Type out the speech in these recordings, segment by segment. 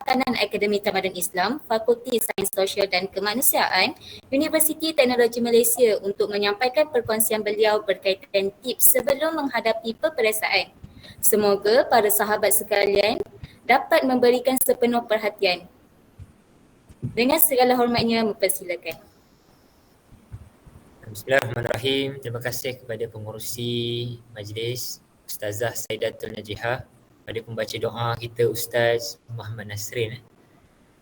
Makanan Akademi Tamadun Islam, Fakulti Sains Sosial dan Kemanusiaan, Universiti Teknologi Malaysia untuk menyampaikan perkongsian beliau berkaitan tips sebelum menghadapi peperiksaan. Semoga para sahabat sekalian dapat memberikan sepenuh perhatian. Dengan segala hormatnya, mempersilakan. Bismillahirrahmanirrahim. Terima kasih kepada pengurusi majlis Ustazah Saidatul Najihah, pada pembaca doa kita Ustaz Muhammad Nasrin.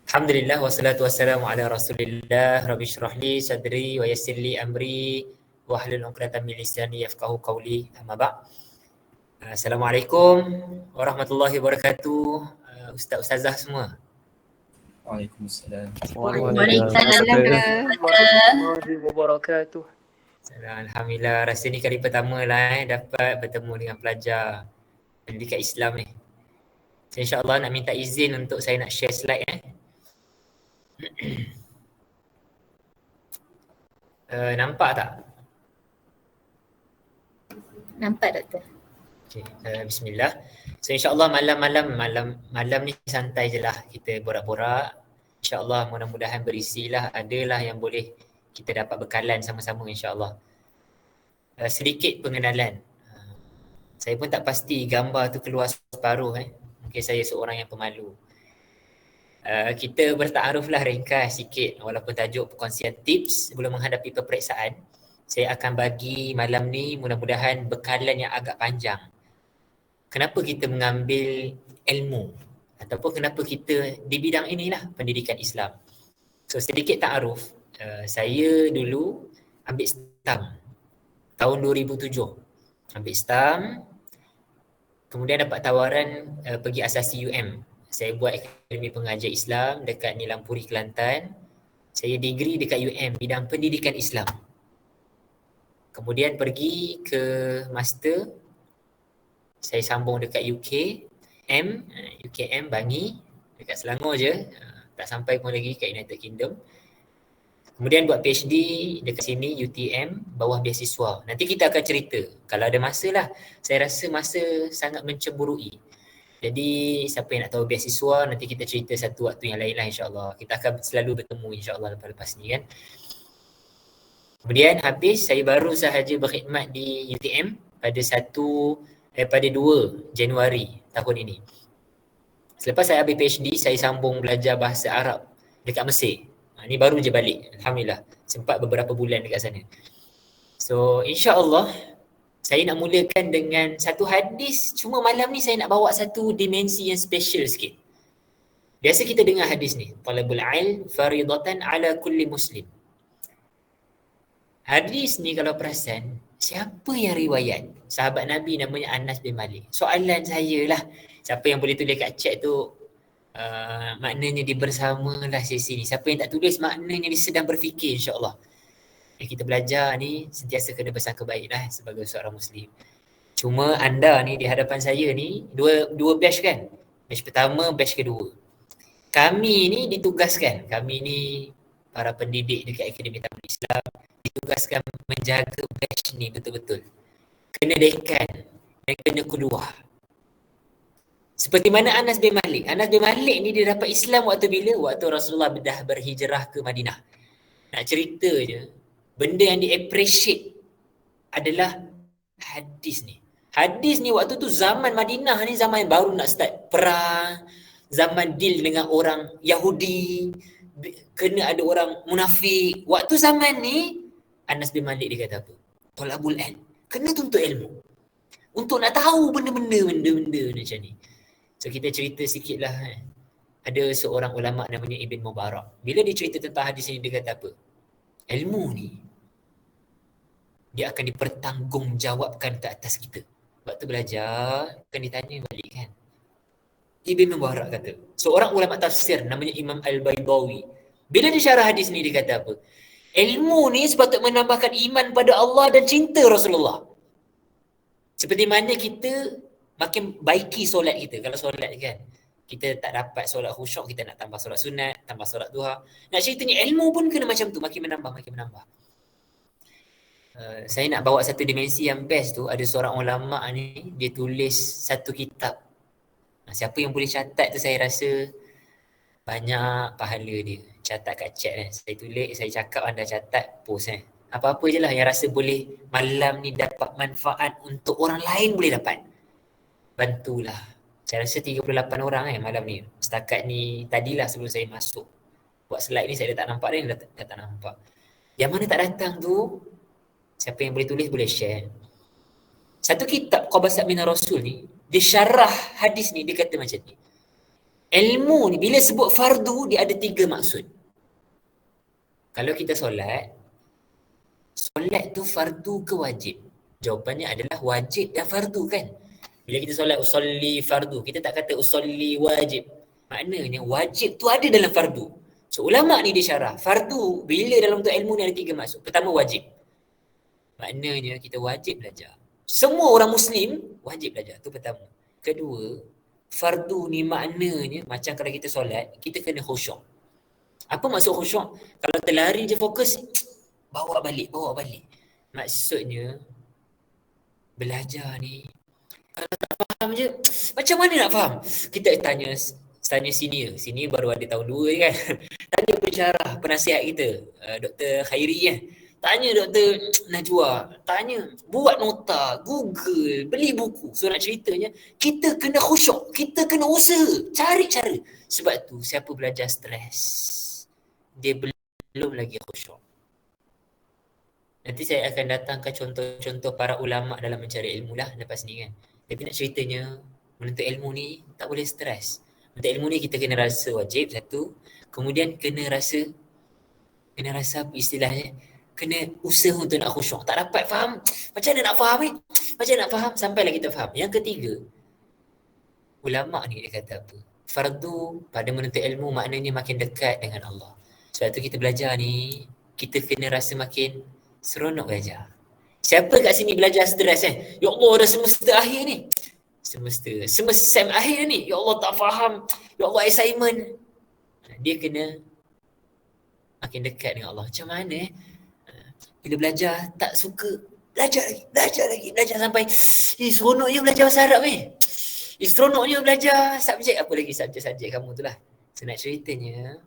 Alhamdulillah wassalatu wassalamu ala Rasulillah. Rabbi shrah li sadri wa yassir li amri wahlul 'uqdatam min lisani yafqahu qawli. Amma ba'd. Assalamualaikum warahmatullahi wabarakatuh. Ustaz-ustazah semua. Waalaikumsalam. Warahmatullahi wabarakatuh. Alhamdulillah, rasa ni kali pertama lah dapat bertemu dengan pelajar pendidikan Islam ni. So, InsyaAllah nak minta izin untuk saya nak share slide nampak tak? Nampak, Doktor. Okay, bismillah. So insyaAllah malam ni santai je lah, kita borak-borak. InsyaAllah mudah-mudahan berisilah, adalah yang boleh kita dapat bekalan sama-sama insyaAllah. Sedikit pengenalan. Saya pun tak pasti gambar tu keluar separuh. Mungkin saya seorang yang pemalu. Kita bertaaruf lah ringkas sikit, walaupun tajuk perkongsian tips sebelum menghadapi peperiksaan. Saya akan bagi malam ni mudah-mudahan bekalan yang agak panjang. Kenapa kita mengambil ilmu ataupun kenapa kita di bidang inilah, pendidikan Islam. So sedikit ta'aruf, saya dulu ambil STAM tahun 2007. Ambil STAM, kemudian dapat tawaran pergi asasi UM. Saya buat Akademi Pengajar Islam dekat Nilampuri, Kelantan. Saya degree dekat UM bidang pendidikan Islam. Kemudian pergi ke master, saya sambung dekat UKM Bangi, dekat Selangor je, tak sampai pun lagi kat United Kingdom. Kemudian buat PhD dekat sini UTM, bawah beasiswa. Nanti kita akan cerita, kalau ada masa lah. Saya rasa masa sangat mencemburui. Jadi siapa yang nak tahu beasiswa, nanti kita cerita satu waktu yang lain lah insyaAllah. Kita akan selalu bertemu insyaAllah lepas-lepas ni kan. Kemudian habis, saya baru sahaja berkhidmat di UTM pada 2 Januari tahun ini. Selepas saya habis PhD, saya sambung belajar bahasa Arab dekat Mesir. Ni baru je balik, Alhamdulillah. Sempat beberapa bulan dekat sana. So insyaAllah, saya nak mulakan dengan satu hadis. Cuma malam ni saya nak bawa satu dimensi yang special sikit. Biasa kita dengar hadis ni, talabul ilm faridatan ala kulli muslim. Hadis ni kalau perasan, siapa yang riwayat? Sahabat Nabi namanya Anas bin Malik. Soalan saya lah, siapa yang boleh tulis kat chat tu, maknanya dia bersamalah sesi ni. Siapa yang tak tulis, maknanya dia sedang berfikir insyaAllah. Kita belajar ni sentiasa kena bersangka baik lah sebagai seorang Muslim. Cuma anda ni di hadapan saya ni, dua batch kan? Batch pertama, batch kedua. Kami ni ditugaskan, kami ni para pendidik dekat Akademi Tamadun Islam, ditugaskan menjaga batch ni betul-betul. Kena dekan dan kena keluar. Seperti mana Anas bin Malik. Anas bin Malik ni dia dapat Islam waktu bila? Waktu Rasulullah dah berhijrah ke Madinah. Nak cerita je, benda yang di-appreciate adalah hadis ni. Hadis ni waktu tu zaman Madinah ni, zaman baru nak start perang, zaman deal dengan orang Yahudi, kena ada orang munafik. Waktu zaman ni, Anas bin Malik dia kata apa? Tolabul ilm. Kena tuntut ilmu. Untuk nak tahu benda-benda macam ni. So kita cerita sikit lah. Ada seorang ulama namanya Ibn Mubarak. Bila dia cerita tentang hadis ni, dia kata apa? Ilmu ni, dia akan dipertanggungjawabkan ke atas kita. Waktu belajar, akan ditanya balik kan. Ibn Mubarak kata, seorang ulama tafsir namanya Imam Al-Baydawi. Bila dia syarah hadis ni, dia kata apa? Ilmu ni sepatutnya menambahkan iman pada Allah dan cinta Rasulullah. Seperti mana kita makin baiki solat kita. Kalau solat kan, kita tak dapat solat khusyuk, kita nak tambah solat sunat, tambah solat duha. Nak ceritanya ilmu pun kena macam tu, makin menambah. Saya nak bawa satu dimensi yang best tu. Ada seorang ulama ni, dia tulis satu kitab. Siapa yang boleh catat tu, saya rasa banyak pahala dia. Catat kat chat kan. Saya tulis, saya cakap, anda catat, post kan. Apa-apa je lah yang rasa boleh malam ni dapat manfaat untuk orang lain boleh dapat. Bantulah. Saya rasa 38 orang malam ni. Setakat ni tadilah sebelum saya masuk. Buat slide ni saya dah tak nampak dah tak nampak. Yang mana tak datang tu, siapa yang boleh tulis boleh share. Satu kitab Qabasat Minar Rasul ni, dia syarah hadis ni, dia kata macam ni. Ilmu ni bila sebut fardu, dia ada 3 maksud. Kalau kita solat tu fardu ke wajib? Jawapannya adalah wajib dan fardu kan. Bila kita solat usolli fardu, kita tak kata usolli wajib. Maknanya wajib tu ada dalam fardu. So ulama ni dia syarah, fardu bila dalam untuk ilmu ni ada 3 maksud. Pertama wajib. Maknanya kita wajib belajar. Semua orang Muslim wajib belajar. Tu pertama. Kedua, fardu ni maknanya macam kalau kita solat, kita kena khusyuk. Apa maksud khusyuk? Kalau terlari je fokus, bawa balik. Maksudnya, belajar ni, kalau tak faham je, macam mana nak faham? Kita tanya senior baru ada tahun 2 kan. Tanya pensyarah, penasihat kita, Dr. Khairi kan. Tanya Dr. Najwa, tanya, buat nota, Google, beli buku. So nak ceritanya, kita kena khusyuk, kita kena usaha, cari cara. Sebab tu siapa belajar stres, dia belum lagi khusyuk. Nanti saya akan datangkan contoh-contoh para ulama dalam mencari ilmu lah lepas ni kan. Tapi nak ceritanya, menuntut ilmu ni tak boleh stres. Menuntut ilmu ni kita kena rasa wajib satu, kemudian kena rasa apa istilahnya, kena usaha untuk nak khusyuk. Tak dapat faham, macam mana nak faham Macam mana nak faham, sampailah kita faham. Yang ketiga, ulama ni dia kata apa? Fardu pada menuntut ilmu maknanya makin dekat dengan Allah. Sebab tu kita belajar ni, kita kena rasa makin seronok belajar. Siapa kat sini belajar stres kan? Ya Allah, dah semester akhir ni. Semester sem akhir ni. Ya Allah, tak faham. Ya Allah, assignment. Dia kena makin dekat dengan Allah. Macam mana bila belajar tak suka, belajar lagi. Belajar sampai seronoknya belajar bahasa Arab seronoknya belajar subjek apa lagi, subjek kamu tu lah. So nak ceritanya,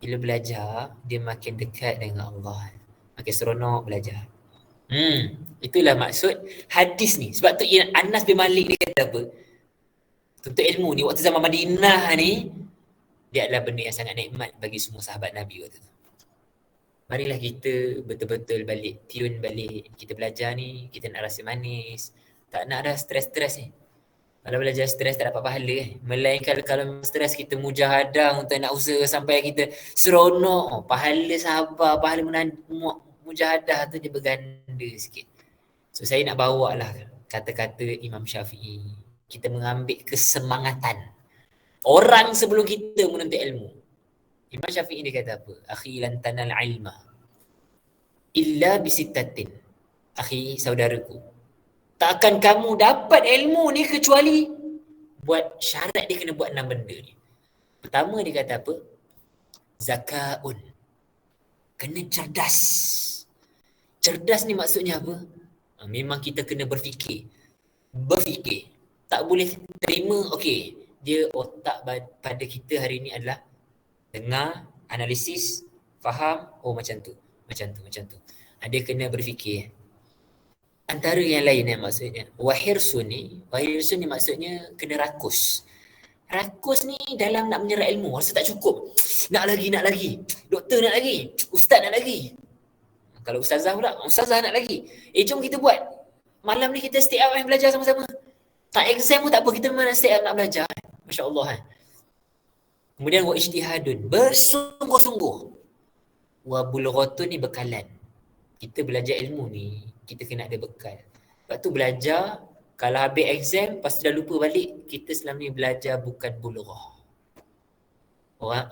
bila belajar dia makin dekat dengan Allah, makin seronok belajar. Itulah maksud hadis ni. Sebab tu Anas bin Malik dia kata apa? Tuntut ilmu ni waktu zaman Madinah ni, dia adalah benda yang sangat nikmat bagi semua sahabat Nabi waktu tu. Marilah kita betul-betul balik, tune balik. Kita belajar ni, kita nak rasa manis. Tak nak ada stres-stres ni. Kalau belajar stres tak dapat pahala Melainkan kalau stres kita mujahadah untuk nak usaha sampai kita seronok. Pahala sabar, pahala mujahadah tu dia berganda sikit. So saya nak bawa lah kata-kata Imam Syafi'i. Kita mengambil kesemangatan orang sebelum kita menuntut ilmu. Imam Syafi'i dia kata apa? Akhi lan tanal ilma illa bisittatin. Akhi, saudaraku, takkan kamu dapat ilmu ni kecuali buat syarat dia kena buat 6 benda ni. Pertama dia kata apa? Zakaun. Kena cerdas. Cerdas ni maksudnya apa? Memang kita kena berfikir. Tak boleh terima, okey, dia otak pada kita hari ni adalah dengar, analisis, faham, macam tu. Dia kena berfikir. Antara yang lain maksudnya. Wahirsun ni maksudnya kena rakus. Rakus ni dalam nak menyerap ilmu, rasa tak cukup. Nak lagi. Doktor nak lagi. Ustaz nak lagi. Kalau ustazah pula, ustazah nak lagi. Jom kita buat. Malam ni kita stay up belajar sama-sama. Tak exam pun tak apa, kita memang stay up nak belajar. Masya Allah. Kemudian wa ijtihadun, bersungguh-sungguh. Wa bulghatun ni bekalan. Kita belajar ilmu ni, kita kena ada bekal. Lepas tu belajar, kalau habis exam, lepas tu dah lupa balik, kita selama ni belajar bukan bulughah.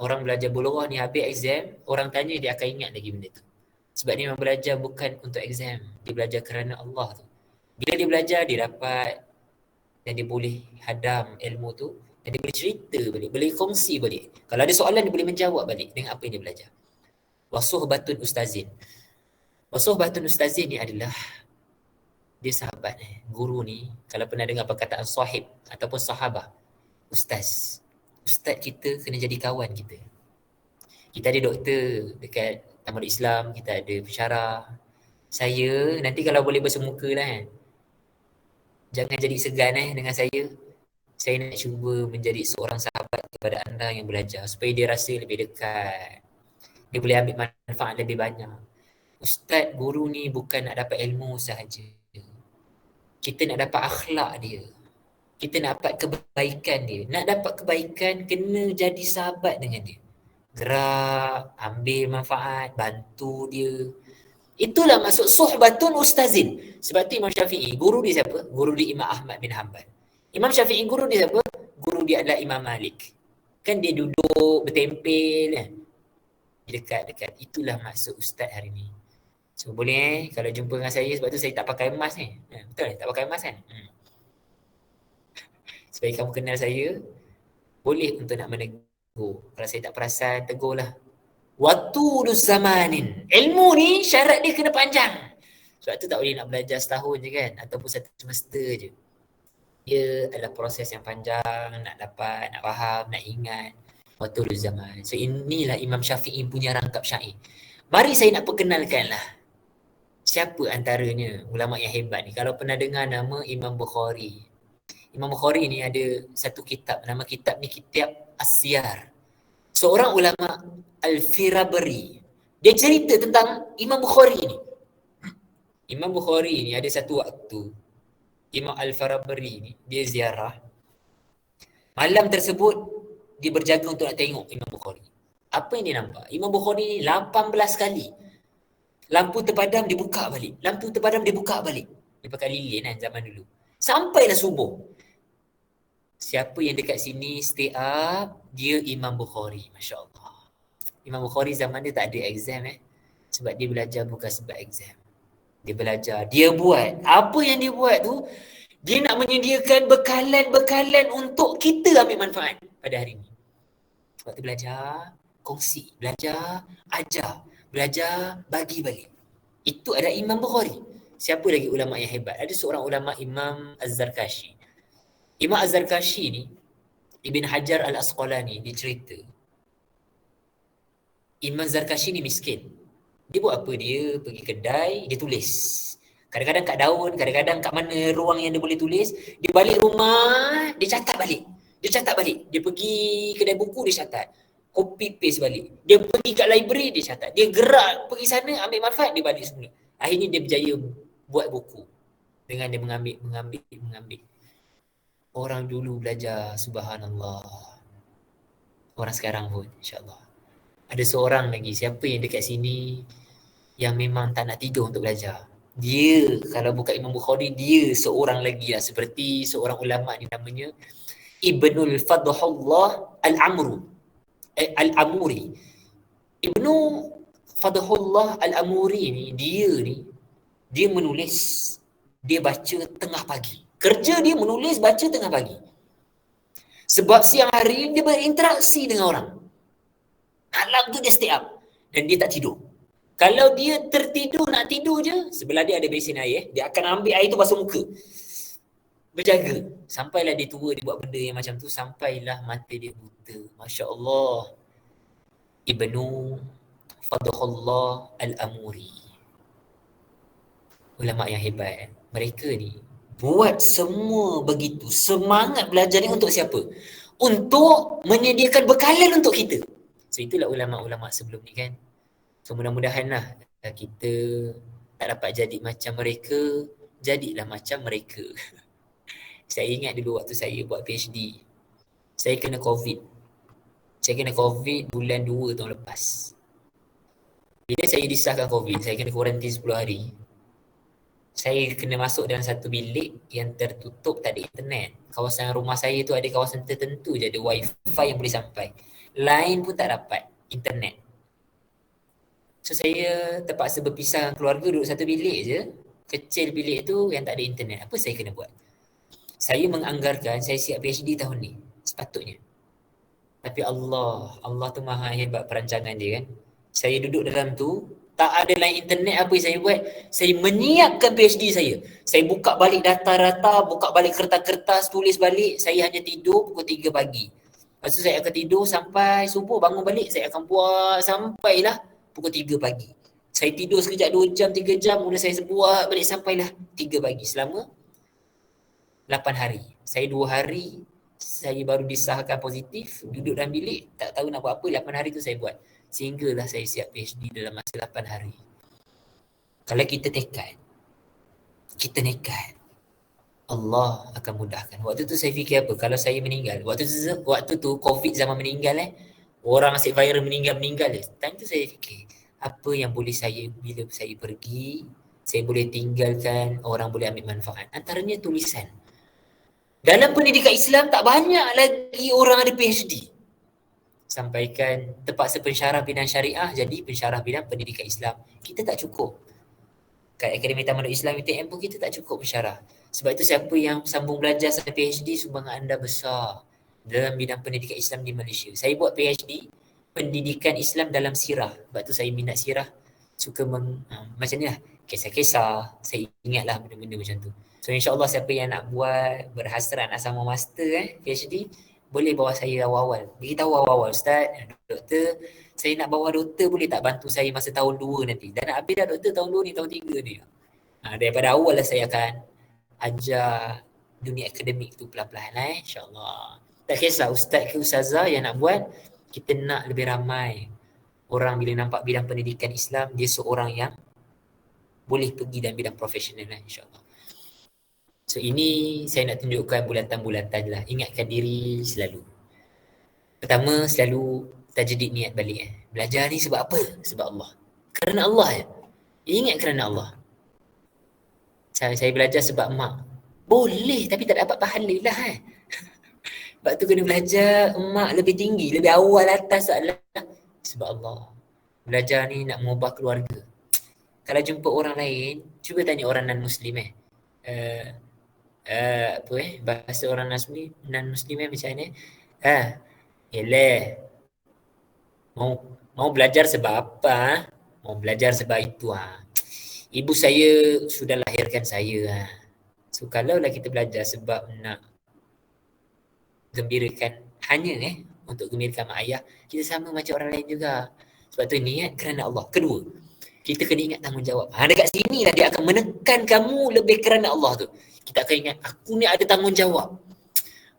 Orang belajar bulughah ni habis exam, orang tanya dia akan ingat lagi benda tu. Sebab dia memang belajar bukan untuk exam. Dia belajar kerana Allah tu. Bila dia belajar, dia dapat dan dia boleh hadam ilmu tu. Dan dia boleh cerita balik, boleh kongsi balik. Kalau ada soalan, dia boleh menjawab balik dengan apa yang dia belajar. Wasuhbatun ustazin. Wasuhbatun ustazin ni adalah, dia sahabat guru ni, kalau pernah dengar perkataan sahib ataupun sahabah, ustaz. ustaz kita kena jadi kawan kita. Kita ada doktor dekat Tamadun Islam, kita ada pensyarah. Saya nanti kalau boleh bersemuka lah kan, jangan jadi segan dengan saya. Saya nak cuba menjadi seorang sahabat kepada anda yang belajar supaya dia rasa lebih dekat. Dia boleh ambil manfaat lebih banyak. Ustaz, guru ni bukan nak dapat ilmu sahaja. Kita nak dapat akhlak dia. Kita nak dapat kebaikan dia. Nak dapat kebaikan, kena jadi sahabat dengan dia. Gerak, ambil manfaat, bantu dia. Itulah maksud suhbatun ustazin. Sebab tu Imam Syafi'i, guru dia siapa? Guru dia Imam Ahmad bin Hanbal. Imam Syafi'i guru dia siapa? Guru dia adalah Imam Malik. Kan dia duduk bertempel kan? Dekat-dekat. Itulah maksud ustaz hari ni. So boleh kalau jumpa dengan saya, sebab tu saya tak pakai emas ni. Betul tak pakai emas kan? Supaya kamu kenal saya, boleh untuk nak menegur. Kalau saya tak perasan, tegurlah. Waktu zamanin. Ilmu ni syarat dia kena panjang. Sebab tu tak boleh nak belajar setahun je kan, ataupun satu semester je. Dia adalah proses yang panjang, nak dapat, nak faham, nak ingat. Waktu zaman. So inilah Imam Syafi'i punya rangkap syair. Mari saya nak perkenalkanlah siapa antaranya ulama yang hebat ni. Kalau pernah dengar nama Imam Bukhari. Imam Bukhari ni ada satu kitab, nama kitab ni Kitab As-Siyar. Seorang ulama Al-Firabri. Dia cerita tentang Imam Bukhari ni. Imam Bukhari ni ada satu waktu Imam Al-Firabri ni dia ziarah. Malam tersebut dia berjaga untuk nak tengok Imam Bukhari. Apa yang dia nampak? Imam Bukhari ni 18 kali lampu terpadam dia buka balik. Lampu terpadam dia buka balik. Dia pakai lilin kan zaman dulu. Sampailah subuh. Siapa yang dekat sini stay up, dia Imam Bukhari. Masya Allah. Imam Bukhari zaman dia tak ada exam sebab dia belajar bukan sebab exam. Dia belajar. Dia buat. Apa yang dia buat tu, dia nak menyediakan bekalan-bekalan untuk kita ambil manfaat pada hari ini. Waktu belajar, kongsi. Belajar, ajar. Belajar, bagi balik. Itu ada Imam Bukhari. Siapa lagi ulama yang hebat? Ada seorang ulama Imam Az-Zarkashi. Imam Az-Zarkashi ni, Ibn Hajar Al-Asqalani, dia cerita. Imam Az-Zarkashi ni miskin. Dia buat apa? Dia pergi kedai, dia tulis. Kadang-kadang kat daun, kadang-kadang kat mana ruang yang dia boleh tulis. Dia balik rumah, dia catat balik. Dia pergi kedai buku, dia catat. Copy paste balik. Dia pergi kat library, dia catat. Dia gerak pergi sana, ambil manfaat, dia balik semula. Akhirnya dia berjaya buat buku. Dengan dia mengambil. Orang dulu belajar, subhanallah. Orang sekarang pun, insyaAllah. Ada seorang lagi, siapa yang dekat sini yang memang tak nak tidur untuk belajar. Dia, kalau bukan Imam Bukhari, dia seorang lagi lah. Seperti seorang ulama ni namanya Ibnul Fadhullah Al-Amuri. Ibnu Fadhullah Al-Amuri ni, dia menulis, dia baca tengah pagi. Kerja dia menulis, baca tengah pagi. Sebab siang hari dia berinteraksi dengan orang. Malam tu dia stay up. Dan dia tak tidur. Kalau dia tertidur, nak tidur je, sebelah dia ada besin air. Dia akan ambil air tu basuh muka. Berjaga. Sampailah dia tua, dia buat benda yang macam tu. Sampailah mata dia buta. Masya Allah. Ibnu Fadhullah Al-Amuri. Ulama yang hebat. Mereka ni buat semua begitu. Semangat belajar ni untuk siapa? Untuk menyediakan bekalan untuk kita. So itulah ulama-ulama sebelum ni kan. So mudah-mudahanlah kita tak dapat jadi macam mereka, jadilah macam mereka. Saya ingat dulu waktu saya buat PhD, saya kena COVID. Saya kena COVID bulan 2 tahun lepas. Bila saya disahkan COVID, saya kena kuarantin 10 hari. Saya kena masuk dalam satu bilik yang tertutup, tak ada internet. Kawasan rumah saya tu ada kawasan tertentu je ada wifi yang boleh sampai. Lain pun tak dapat internet. So saya terpaksa berpisah dengan keluarga, duduk satu bilik je. Kecil bilik tu yang tak ada internet. Apa saya kena buat? Saya menganggarkan saya siap PhD tahun ni. Sepatutnya. Tapi Allah tu maha hebat perancangan dia kan. Saya duduk dalam tu, tak ada lain internet, apa yang saya buat? Saya menyiapkan PhD saya. Saya buka balik data-data, buka balik kertas-kertas, tulis balik. Saya hanya tidur pukul 3 pagi. Lepas tu saya akan tidur sampai subuh, bangun balik saya akan buat sampailah pukul 3 pagi. Saya tidur sekejap 2 jam, 3 jam, kemudian saya buat balik sampailah 3 pagi selama 8 hari. Saya 2 hari saya baru disahkan positif, duduk dalam bilik, tak tahu nak buat apa, 8 hari tu saya buat. Sehinggalah saya siap PhD dalam masa 8 hari. Kalau kita nekat, Allah akan mudahkan. Waktu tu saya fikir apa? Kalau saya meninggal, waktu tu COVID zaman meninggal orang asyik viral meninggal time tu saya fikir, apa yang boleh saya, bila saya pergi, saya boleh tinggalkan, orang boleh ambil manfaat. Antaranya tulisan. Dalam pendidikan Islam tak banyak lagi orang ada PhD. Sampaikan terpaksa pensyarah bidang syariah jadi pensyarah bidang pendidikan Islam. Kita tak cukup. Kat Akademi Tamadun Islam UTM pun kita tak cukup pensyarah. Sebab itu siapa yang sambung belajar sampai PhD, sumbangan anda besar dalam bidang pendidikan Islam di Malaysia. Saya buat PhD pendidikan Islam dalam sirah. Sebab tu saya minat sirah, suka macam ni lah, kisah-kisah. Saya ingatlah benda-benda macam tu. So insyaAllah siapa yang nak buat, berhasrat nak sama master PhD, boleh bawa saya awal-awal. Beritahu awal-awal, Ustaz, doktor, saya nak bawa doktor, boleh tak bantu saya masa tahun 2 nanti? Dah nak habis dah doktor tahun 2 ni, tahun 3 ni. Daripada awal lah saya akan ajar dunia akademik tu pelan-pelan insyaAllah. Tak kisah ustaz ke ustazah yang nak buat, kita nak lebih ramai orang bila nampak bidang pendidikan Islam, dia seorang yang boleh pergi dalam bidang profesional insyaAllah. So ini saya nak tunjukkan bulatan-bulatan lah. Ingatkan diri selalu. Pertama, selalu tajdid niat balik. Belajar ni sebab apa? Sebab Allah. Kerana Allah. Ingat kerana Allah. Saya belajar sebab mak. Boleh, tapi tak dapat pahala lah. Sebab tu kena belajar mak lebih tinggi, lebih awal atas soalan. Sebab Allah. Belajar ni nak mengubah keluarga. Kalau jumpa orang lain, cuba tanya orang non-Muslim bahasa orang non-Muslim macam ni. Yelah. Mau belajar sebab apa? Mau belajar sebab itu ibu saya sudah lahirkan saya. So kalaulah kita belajar sebab nak gembirakan hanya untuk gembirakan mak ayah, kita sama macam orang lain juga. Sebab tu niat kerana Allah. Kedua, kita kena ingat tanggungjawab. Dekat sini lah dia akan menekan kamu lebih kerana Allah tu. Kita akan ingat, aku ni ada tanggungjawab.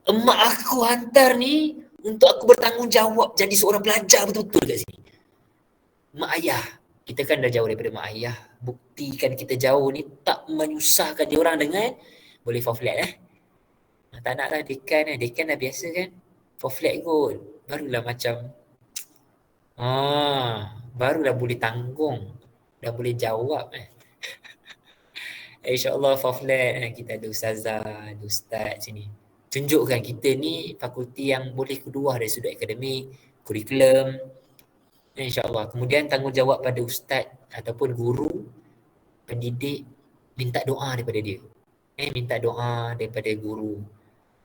Emak aku hantar ni untuk aku bertanggungjawab jadi seorang pelajar betul-betul kat sini. Mak ayah, kita kan dah jauh daripada mak ayah. Buktikan kita jauh ni tak menyusahkan dia orang dengan boleh fall flat tak nak lah dekan dah biasa kan fall flat kot. Barulah macam barulah boleh tanggung, dah boleh jawab InsyaAllah fall flat kita ada ustazah, ada ustaz sini. Tunjukkan kita ni fakulti yang boleh kedua dari sudut akademik, kurikulum, InsyaAllah. Kemudian tanggungjawab pada ustaz ataupun guru, pendidik, minta doa daripada dia. Minta doa daripada guru.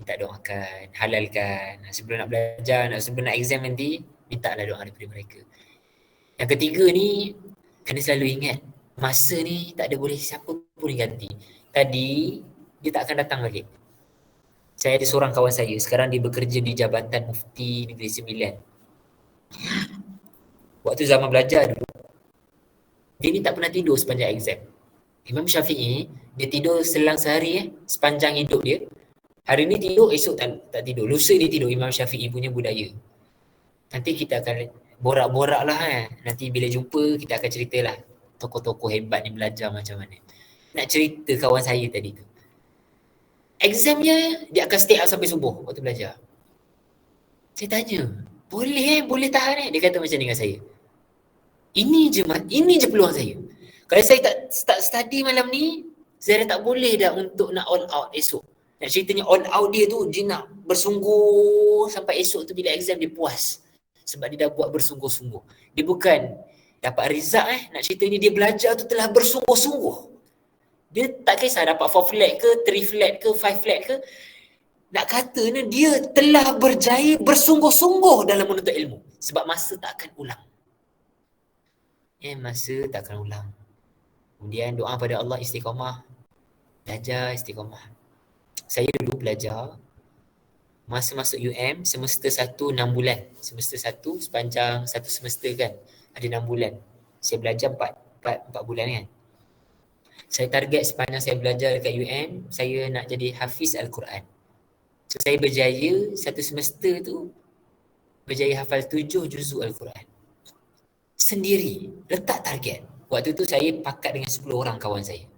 Minta doakan, halalkan. Sebelum nak belajar, sebelum nak exam nanti, mintalah doa daripada mereka. Yang ketiga ni, kena selalu ingat, masa ni tak ada boleh siapa pun ganti. Tadi, dia tak akan datang balik. Saya ada seorang kawan saya, sekarang dia bekerja di Jabatan Mufti Negeri Sembilan. Waktu zaman belajar dulu, dia ni tak pernah tidur sepanjang exam. Imam Syafi'i, dia tidur selang sehari sepanjang hidup dia. Hari ni tidur, esok tak tidur. Lusa dia tidur. Imam Syafi'i punya budaya. Nanti kita akan borak-borak lah Nanti bila jumpa, kita akan ceritalah tokoh-tokoh hebat ni belajar macam mana. Nak cerita kawan saya tadi tu. Examnya, dia akan stay up sampai subuh waktu belajar. Saya tanya, boleh tahan Dia kata macam ni dengan saya. Ini je peluang saya. Kalau saya tak start study malam ni, saya dah tak boleh dah untuk nak all out esok. Nak ceritanya all out dia tu, dia nak bersungguh sampai esok tu bila exam dia puas. Sebab dia dah buat bersungguh-sungguh. Dia bukan dapat result nak ceritanya dia belajar tu telah bersungguh-sungguh. Dia tak kisah dapat 4 flat ke, 3 flat ke, 5 flat ke. Nak kata ni dia telah berjaya bersungguh-sungguh dalam menuntut ilmu. Sebab masa tak akan ulang. Masa tak akan ulang. Kemudian doa pada Allah istiqamah. Belajar istiqamah. Saya dulu belajar Masa masuk UM, semester 1 6 bulan. Semester 1 sepanjang satu semester kan, ada 6 bulan. Saya belajar 4 bulan kan. Saya target sepanjang saya belajar dekat UM, saya nak jadi hafiz Al-Quran. So, saya berjaya satu semester tu, berjaya hafal 7 juzuk Al-Quran. Sendiri, letak target. Waktu tu saya pakat dengan 10 orang kawan saya.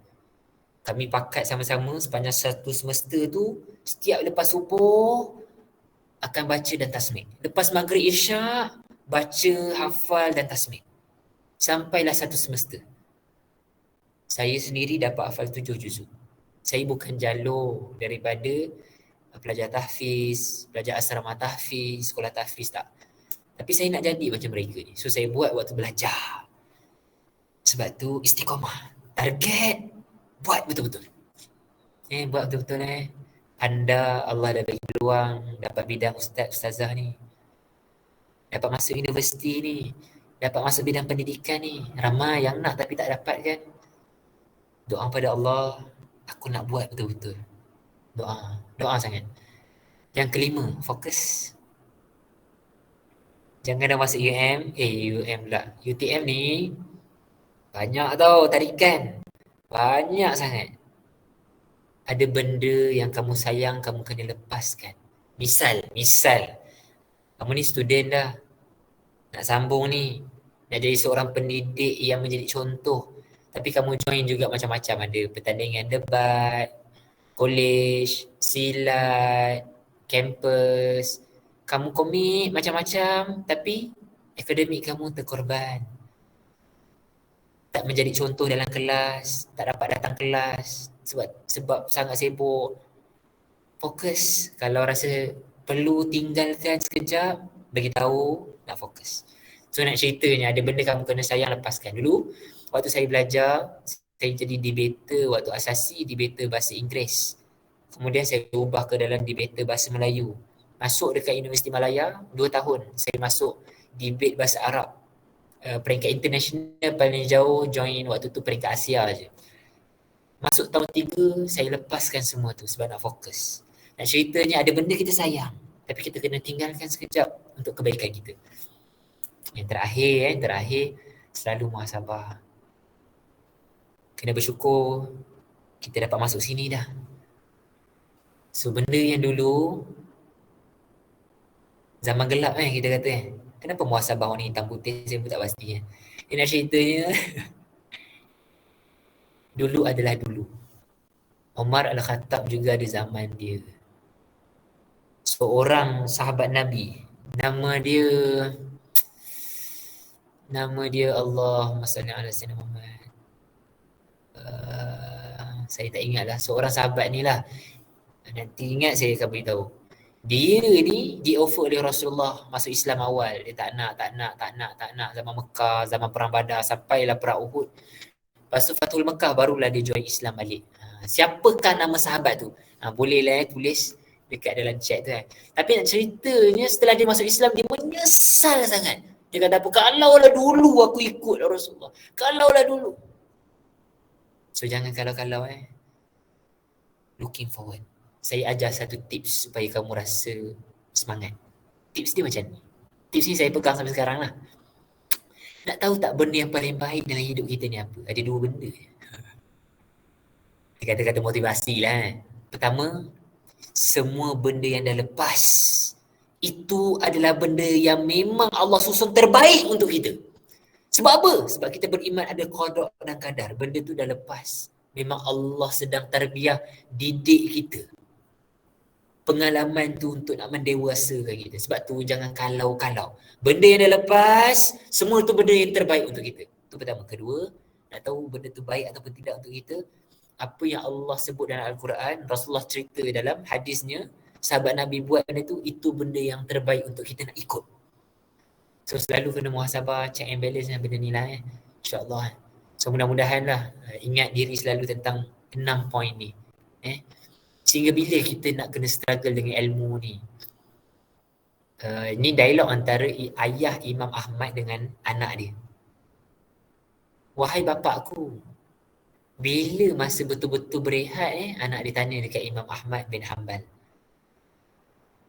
Kami pakat sama-sama sepanjang satu semester tu, setiap lepas subuh, akan baca dan tasmid. Lepas maghrib isyak, baca, hafal dan tasmid. Sampailah satu semester. Saya sendiri dapat hafal 7 juzuk. Saya bukan jalur daripada pelajar tahfiz, pelajar asrama tahfiz, sekolah tahfiz, tak. Tapi saya nak jadi macam mereka ni. So saya buat waktu belajar. Sebab tu istiqamah. Target, buat betul-betul. Buat betul-betul Anda, Allah dah bagi peluang dapat bidang ustazah ni. Dapat masuk universiti ni. Dapat masuk bidang pendidikan ni. Ramai yang nak tapi tak dapat kan. Doa pada Allah, aku nak buat betul-betul. Doa sangat. Yang kelima, fokus. Jangan dah masuk UM pula. UTM ni banyak tau tarikan. Banyak sangat. Ada benda yang kamu sayang, kamu kena lepaskan. Misal, kamu ni student dah. Nak sambung ni. Nak jadi seorang pendidik yang menjadi contoh. Tapi kamu join juga macam-macam. Ada pertandingan debat, college, silat, kampus. Kamu komit macam-macam tapi akademik kamu terkorban. Tak menjadi contoh dalam kelas, tak dapat datang kelas sebab sangat sibuk. Fokus. Kalau rasa perlu tinggalkan sekejap, bagi tahu nak fokus. So nak ceritanya ada benda kamu kena sayang, lepaskan. Dulu waktu saya belajar, saya jadi debater waktu asasi, debater bahasa Inggeris. Kemudian saya ubah ke dalam debater bahasa Melayu. Masuk dekat Universiti Malaya 2 tahun. Saya masuk debate bahasa Arab. Peringkat international paling jauh join waktu tu peringkat Asia je. Masuk tahun 3 saya lepaskan semua tu sebab nak fokus. Nak ceritanya ada benda kita sayang tapi kita kena tinggalkan sekejap untuk kebaikan kita. Yang terakhir selalu muhasabah. Kena bersyukur kita dapat masuk sini dah. So benda yang dulu zaman gelap kita kata kenapa muhasabah warna hitam putih saya pun tak pasti Nak ceritanya dulu adalah dulu. Umar Al-Khattab juga ada zaman dia. Seorang sahabat Nabi. Nama dia Allahumma salli ala sayyidina Muhammad. Saya tak ingat lah. Seorang sahabat ni lah. Nanti ingat saya akan beritahu. Dia ni di-offer oleh Rasulullah masuk Islam awal. Dia tak nak. Zaman Mekah, zaman Perang Badar, sampailah Perang Uhud. Lepas tu Fathul Mekah barulah dia join Islam balik. Siapakah nama sahabat tu? Bolehlah tulis dekat dalam chat tu Tapi nak ceritanya setelah dia masuk Islam, dia menyesal sangat. Dia kata apa? Kalaulah dulu aku ikut Rasulullah. Kalaulah dulu. So jangan kalau-kalau Looking forward. Saya ajar satu tips supaya kamu rasa semangat. Tips dia macam ni. Tips ni saya pegang sampai sekarang lah. Nak tahu tak benda yang paling baik dalam hidup kita ni apa? Ada 2 benda. Dia kata-kata motivasi lah Pertama, semua benda yang dah lepas itu adalah benda yang memang Allah susun terbaik untuk kita. Sebab apa? Sebab kita beriman ada qada dan qadar. Benda tu dah lepas. Memang Allah sedang tarbiyah, didik kita. Pengalaman tu untuk nak mendewasakan kita. Sebab tu jangan kalau-kalau. Benda yang dah lepas, semua tu benda yang terbaik untuk kita. Itu pertama. Kedua, nak tahu benda tu baik ataupun tidak untuk kita, apa yang Allah sebut dalam Al-Quran, Rasulullah cerita dalam hadisnya, sahabat Nabi buat benda tu, itu benda yang terbaik untuk kita nak ikut. So selalu kena muhasabah, check and balance dengan benda ni lah InsyaAllah. So mudah-mudahan lah ingat diri selalu tentang 6 poin ni. Sehingga bila kita nak kena struggle dengan ilmu ni. Ini dialog antara ayah Imam Ahmad dengan anak dia. Wahai bapakku, bila masa betul-betul berehat anak dia tanya dekat Imam Ahmad bin Hanbal.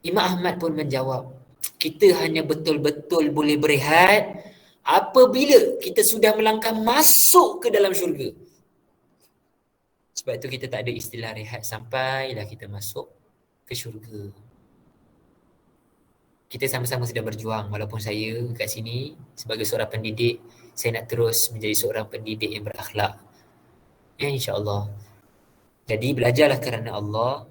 Imam Ahmad pun menjawab, kita hanya betul-betul boleh berehat apabila kita sudah melangkah masuk ke dalam syurga. Sebab itu kita tak ada istilah rehat sampailah kita masuk ke syurga. Kita sama-sama sedang berjuang, walaupun saya kat sini sebagai seorang pendidik, saya nak terus menjadi seorang pendidik yang berakhlak. Ya, insya-Allah. Jadi belajarlah kerana Allah.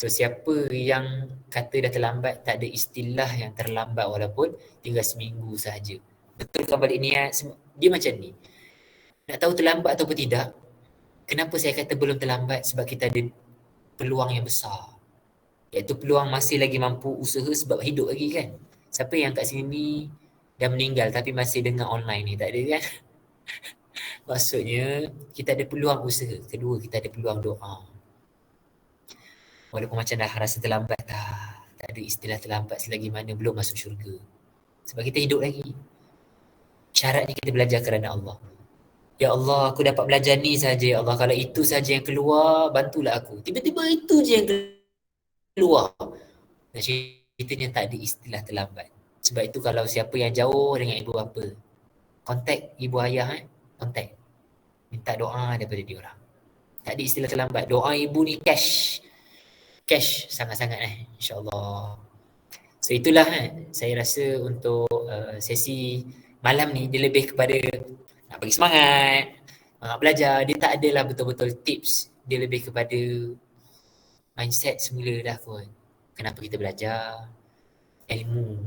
So siapa yang kata dah terlambat, tak ada istilah yang terlambat walaupun tinggal seminggu sahaja. Betulkan balik niat, dia macam ni. Nak tahu terlambat ataupun tidak, kenapa saya kata belum terlambat? Sebab kita ada peluang yang besar. Iaitu peluang masih lagi mampu usaha sebab hidup lagi kan. Siapa yang kat sini dah meninggal tapi masih dengar online ni? Tak ada kan? Maksudnya kita ada peluang usaha. Kedua, kita ada peluang doa. Walaupun macam dah rasa terlambat dah. Tak ada istilah terlambat selagi mana belum masuk syurga. Sebab kita hidup lagi. Syaratnya kita belajar kerana Allah. Ya Allah, aku dapat belajar ni saja ya Allah. Kalau itu saja yang keluar, bantulah aku. Tiba-tiba itu je yang keluar. Dan ceritanya tak ada istilah terlambat. Sebab itu kalau siapa yang jauh dengan ibu bapa, kontak ibu ayah, kontak. Minta doa daripada diorang. Tak ada istilah terlambat. Doa ibu ni cash. Cash sangat-sangat insya-Allah. So itulah saya rasa untuk sesi malam ni, dia lebih kepada nak bagi semangat, belajar. Dia tak adalah betul-betul tips. Dia lebih kepada mindset semula dah kot. Kenapa kita belajar ilmu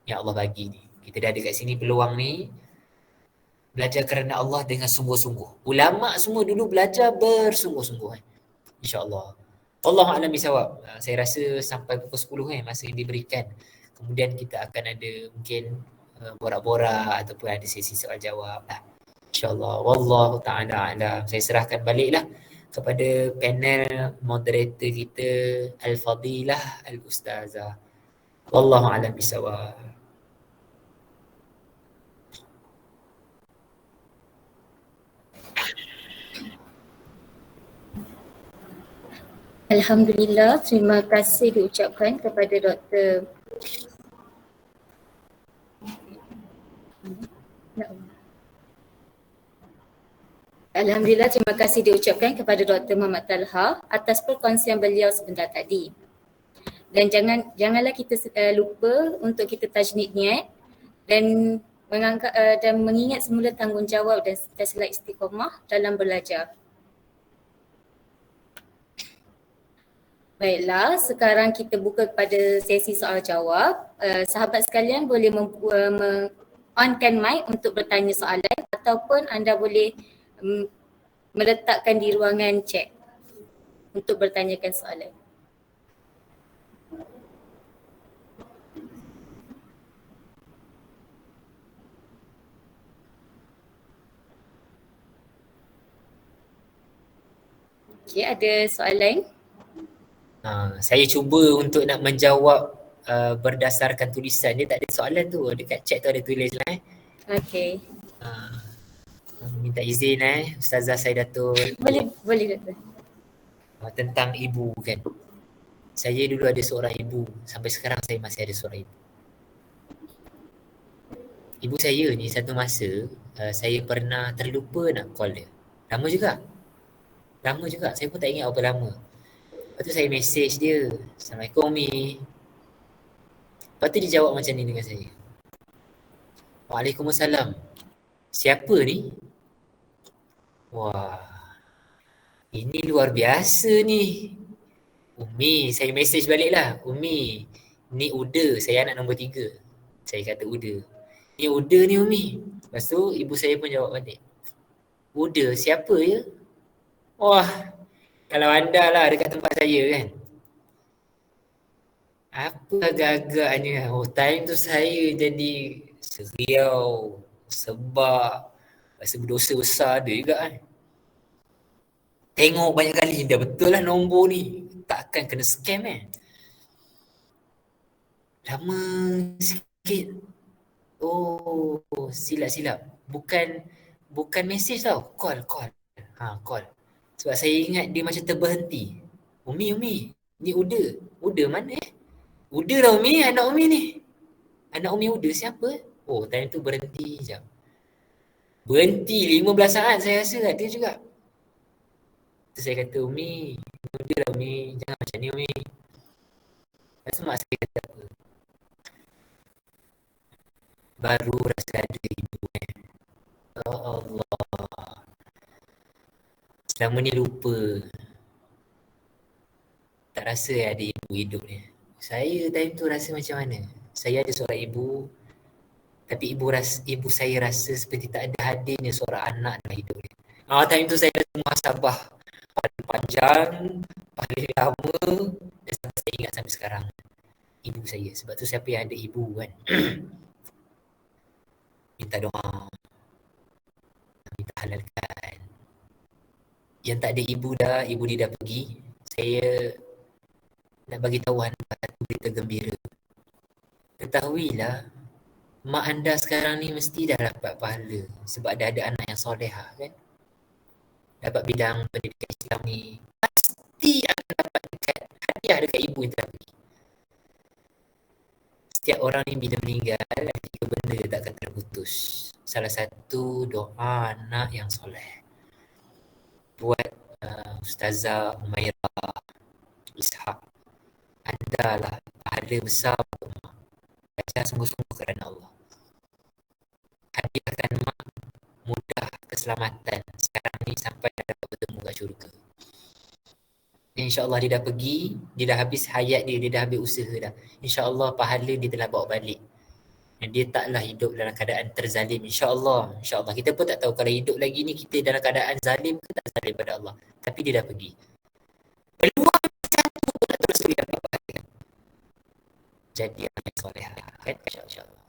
yang Allah bagi ni. Kita dah ada kat sini peluang ni. Belajar kerana Allah dengan sungguh-sungguh. Ulama semua dulu belajar bersungguh-sungguh. InsyaAllah. Allahu a'lam bisawab. Saya rasa sampai pukul 10 masa yang diberikan. Kemudian kita akan ada mungkin borak-borak ataupun ada sesi soal jawab lah. InsyaAllah. Wallahu ta'ala a'lam. Saya serahkan baliklah kepada panel moderator kita Al-Fadilah Al-Ustazah. Wallahu a'lam bisawab. Alhamdulillah, terima kasih diucapkan kepada Dr. Alhamdulillah, terima kasih diucapkan kepada Dr. Muhammad Talha atas perkongsian beliau sebentar tadi. Dan janganlah kita lupa untuk kita tajnid niat dan mengingat semula tanggungjawab dan sentiasa istiqamah dalam belajar. Baiklah, sekarang kita buka kepada sesi soal jawab. Sahabat sekalian boleh on-kan mic untuk bertanya soalan ataupun anda boleh meletakkan di ruangan chat untuk bertanyakan soalan. Okey, ada soalan? Saya cuba untuk nak menjawab berdasarkan tulisan. Dia tak ada soalan tu. Dekat chat tu ada tulis lah. Okey. Minta izin Ustazah Saidatul. Boleh Doktor. Tentang ibu kan. Saya dulu ada seorang ibu. Sampai sekarang saya masih ada seorang ibu. Ibu saya ni satu masa saya pernah terlupa nak call dia. Lama juga. Saya pun tak ingat berapa lama. Lepas tu saya message dia, Assalamualaikum Umi. Lepas tu dia jawab macam ni dengan saya. Waalaikumsalam. Siapa ni? Wah, ini luar biasa ni. Umi, saya message balik lah. Umi, ni Uda, saya anak nombor 3. Saya kata Uda. Ni Uda ni Umi. Lepas tu ibu saya pun jawab balik. Uda, siapa ya? Wah, kalau anda lah dekat tempat saya kan. Apa agak-agaknya. Time tu saya jadi seriau, sebab, rasa berdosa besar ada juga kan. Tengok banyak kali, dah betul lah nombor ni. Takkan kena scam Lama sikit. Oh, silap-silap. Bukan mesej tau. Call. Call. Sebab saya ingat dia macam terberhenti. Umi, ni Uda. Uda mana Uda lah Umi, anak Umi ni. Anak Umi Uda siapa? Oh, time tu berhenti jap. Berhenti 15 saat saya rasa ada juga. Tu saya kata, Umi, Uda lah Umi, jangan macam ni Umi. Lepas tu mak saya kata apa? Baru rasa ada ibu. Ya Allah. Selama ni lupa. Tak rasa ada ibu hidup ni. Saya time tu rasa macam mana? Saya ada seorang ibu, tapi ibu saya rasa seperti tak ada hadirnya seorang anak dalam hidup ni. Time tu saya rasa muhasabah paling panjang, paling lama, dan sampai saya ingat sampai sekarang. Ibu saya. Sebab tu siapa yang ada ibu kan, minta doa, minta halalkan. Yang tak ada ibu dah, ibu dia dah pergi, saya nak bagi tahu anda satu berita gembira. Ketahuilah, mak anda sekarang ni mesti dah dapat pahala sebab dah ada anak yang solehah kan. Dapat bidang pendidikan Islam ni, pasti akan dapat dekat hadiah dekat ibu yang telah pergi. Setiap orang ni bila meninggal, ada 3 benda dia tak akan terputus. Salah satu, doa anak yang soleh. Buat Ustazah Umairah Ishak, anda lah pahala besar untuk mak. Baca sungguh-sungguh kerana Allah. Hadiahkan mak mudah keselamatan sekarang ni sampai dah dapat bertemu kat syurga. InsyaAllah dia dah pergi, dia dah habis hayat dia dah habis usaha dah. InsyaAllah pahala dia telah bawa balik. Dan dia taklah hidup dalam keadaan terzalim. InsyaAllah. InsyaAllah. Kita pun tak tahu kalau hidup lagi ni kita dalam keadaan zalim ke tak zalim pada Allah. Tapi dia dah pergi. Peluang satu pun nak terus dia dapat pahala. Jadi anak soleh kan, insyaAllah.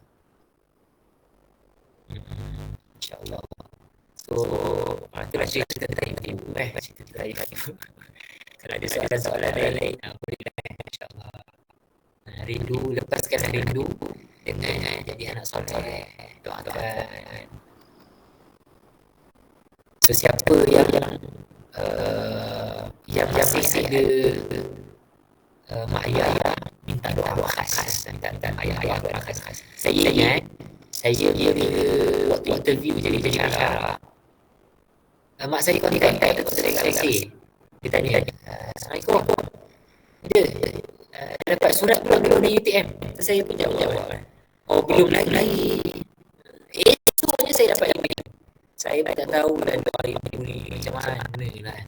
InsyaAllah. So, itulah cerita tentang ibu. Cerita tentang ibu. Kalau ada soalan-soalan lain, bolehlah insyaAllah. Rindu, lepaskan rindu dengan jadi anak soleh. Doakan. So, siapa yang masih ada mak ayah, minta doa khas. Minta ayah doa khas. Saya ingat, saya bila waktu interview jadi pensyarah, mak saya kontak tu saya. Dia tanya, Assalamualaikum. Dia dapat surat belum dari UTM? Saya pun jawab. Oh, belum lagi. Esoknya saya dapat email. Saya pun tak tahu dah doa ibu ni macam mana lah.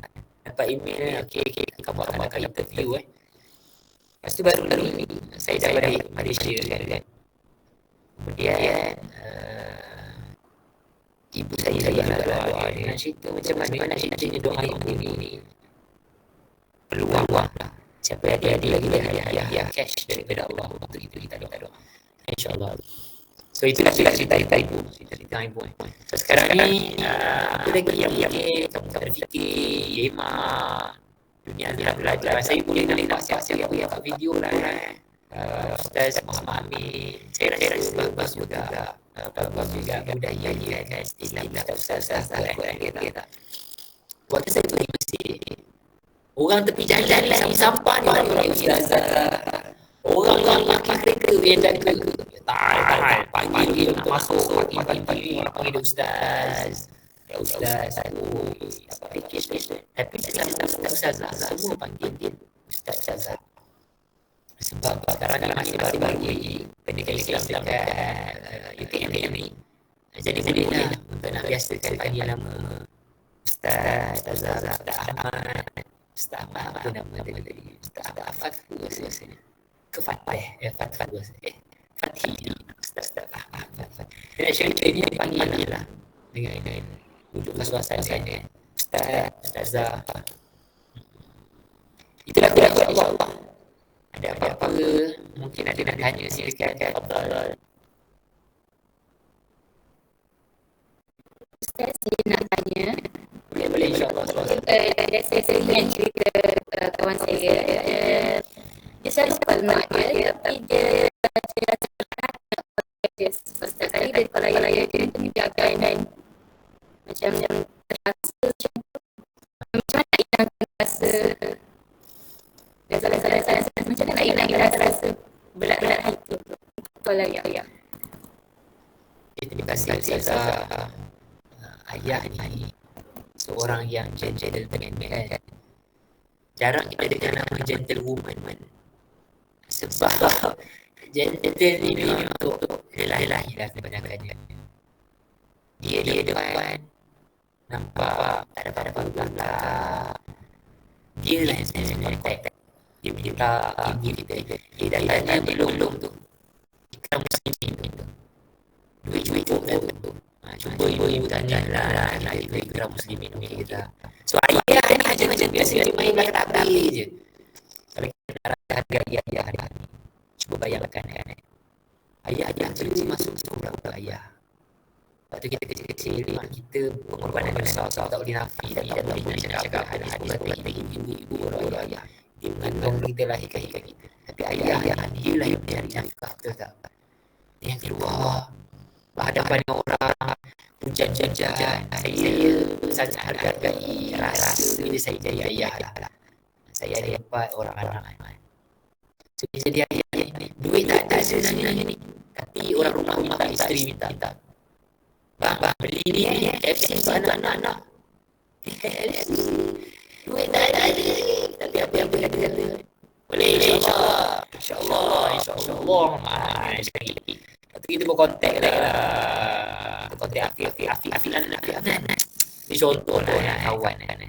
Dapat email ni, okey, kamu akan interview Lepas tu baru ni saya dah balik Malaysia kan. Kemudian ibu saya juga doa dia. Nak cerita macam mana nak cerita doa ibu ni. Peluang lah. Siapa yang ada lagi hadiah cash daripada Allah untuk itu kita doa. InsyaAllah. So itulah cerita ibu. Cerita ibu. So sekarang ni apa lagi yang mungkin kamu terfikir, emak, dunia ni belajar. Saya boleh nampak siapa yang buat video lah. Ustaz Muhammad Amin. Saya rasa bagus juga. Bagus juga budaya dia kan. Istilah Ustaz dia tak. Waktu saya pergi masjid, orang tepi jalan ni sampah ni orang Ustazah. Orang makin kereta yang jaga. Tak panggil dia untuk masuk. Pagi-pagi panggil dia Ustaz. Ya Ustaz. Tapi Ustazah semua panggil dia Ustazah. Sebab sekarang ni masih baru-baru ni pendidikan Islam dekat UTM ni. Jadi bolehlah untuk nak biasakan panggil nama Ustaz, Ustazah, Ustaz Ahmad. Ustaz Ahmad apa nama dia tadi? Ustaz Ahmad rasanya. Fatih Ustaz Ahmad. Dan actually dia panggil lah dengan wujud kesuasaan saya. Ustaz, Ustazah. Itulah Allah. Ada apa-apa mungkin ada nak tanya silakan. Tafadhal. Ustaz, saya nak tanya. Boleh insyaAllah. Saya ingat cerita kawan saya. Dia selalu call mak dia, tapi dia setiap kali dia call ayah dia akan macam terasa macam mana nak hilangkan rasa macam mana nak hilangkan rasa berat hati. Betul lah ya. Terima kasih Ustazah. Ayah ni seorang yang gentleman kan. Jarang kita dengar nama gentlewoman. Sebab gentle ni memang untuk lelaki lah kebanyakannya. Dia depan nampak tak ada pada belakang. Dia lah yang contact. Dia minta kita. Dia datangnya belum tu. Kita mesti tu. Duit cukup tu. Cuba ibu tanya lah nak ikut geram muslimin okey kita. So ayah ni macam biasa dia main belakang tapi je. Kalau kita nak harga ayah ni. Cuba bayangkan kan. Ayah kecil masuk berapa ayah. Waktu kita kecil-kecil memang kita pengorbanan besar tak boleh nafi dan tak boleh nak cakap hadis ibu orang ayah. Dia mengandung kita lahirkan kita. Tapi ayah dia lah yang mencari nafkah betul tak? Dia yang keluar berhadapan orang hujan-hujan. Saya sangat hargai rasa bila saya jadi ayah lah. Saya ada 4 orang anak. So bila jadi ayah ni, duit tak ada sebenarnya ni. Tapi orang rumah isteri minta. Bang, beli ni KFC untuk anak-anak. KFC. Duit tak ada. Tapi apa yang boleh ada. Boleh InsyaAllah. Nice lagi. Lepas tu kita berkontak lah. Kontak Afilan. Ni contoh lah kawan kan.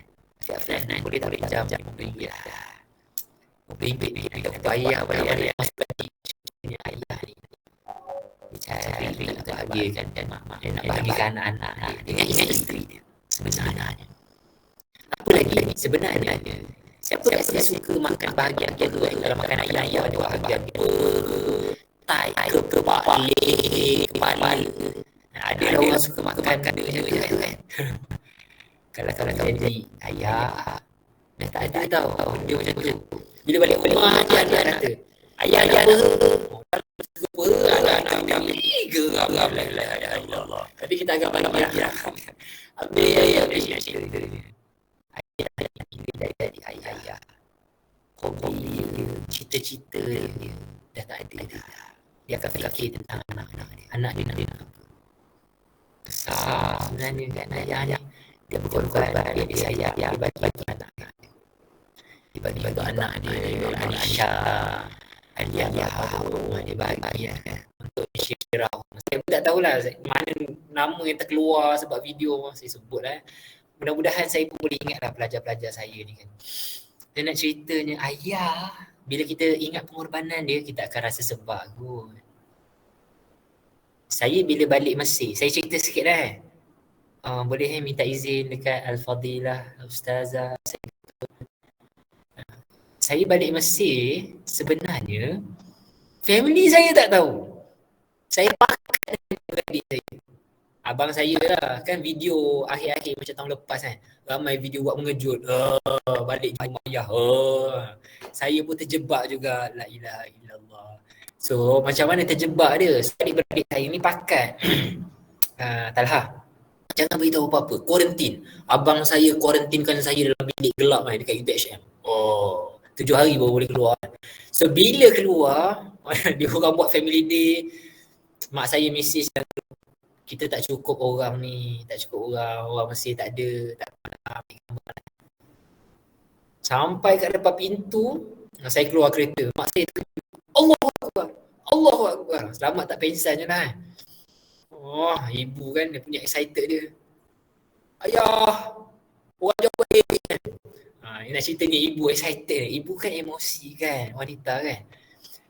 Afilan boleh tak pinjam RM50 lah. RM50 ni kita bayar masuk lagi. Ini ayah ni. Dia cari nak bahagiakan dan mak dia nak bahagikan anak-anak dengan isteri dia. Sebenarnya. Apa lagi sebenarnya? Siapa rasa suka makan bahagian tu dalam makan ayah ada bahagian tai ke kepala. Ada orang suka makan je kan. Kalau jadi ayah dah tak ada tau. Dia macam tu. Bila balik rumah dia kata, ayah apa? Anak kami geram lah. Tapi kita agak bahagia. Habis cerita ni. Ayah dari ayah. Hobi dia, cita-cita dia dah tak ada dah. Dia akan fikir tentang anak-anak dia. Anak dia nak apa? Besar sebenarnya kan ayah ni. Dia berkorban, dia disayang, dia bagi anak dia. Dia bagi anak dia, Aisyah, Aliyah, dia bagi untuk syirah. Saya pun tak tahulah mana nama yang terkeluar sebab video saya sebut lah. Mudah-mudahan saya pun boleh ingatlah pelajar-pelajar saya ni kan. Dan nak ceritanya ayah, bila kita ingat pengorbanan dia, kita akan rasa sebab kot. Saya bila balik Mesir, saya cerita sikit lah boleh minta izin dekat Al-Fadilah, Ustazah. Saya balik Mesir, sebenarnya family saya tak tahu. Saya pakat dengan adik saya. Abang saya lah, kan video akhir-akhir macam tahun lepas kan. Ramai video buat mengejut. Balik jumpa ayah. Saya pun terjebak juga. La ilaha illallah. So macam mana terjebak dia? Adik-beradik saya ni pakat. Talha, jangan beritahu apa-apa. Kuarantin. Abang saya kuarantinkan saya dalam bilik gelap dekat UTHM. 7 hari baru boleh keluar. So bila keluar, dia orang buat family day. Mak saya mesej, kita tak cukup orang ni, tak cukup orang Mesir tak ada, tak pernah ambil gambar. Sampai kat depan pintu, saya keluar kereta. Mak saya Allahu Akbar. Selamat tak pensan je lah. Ibu kan dia punya excited dia. Ayah, orang jawab nak cerita ni ibu excited. Ibu kan emosi kan, wanita kan.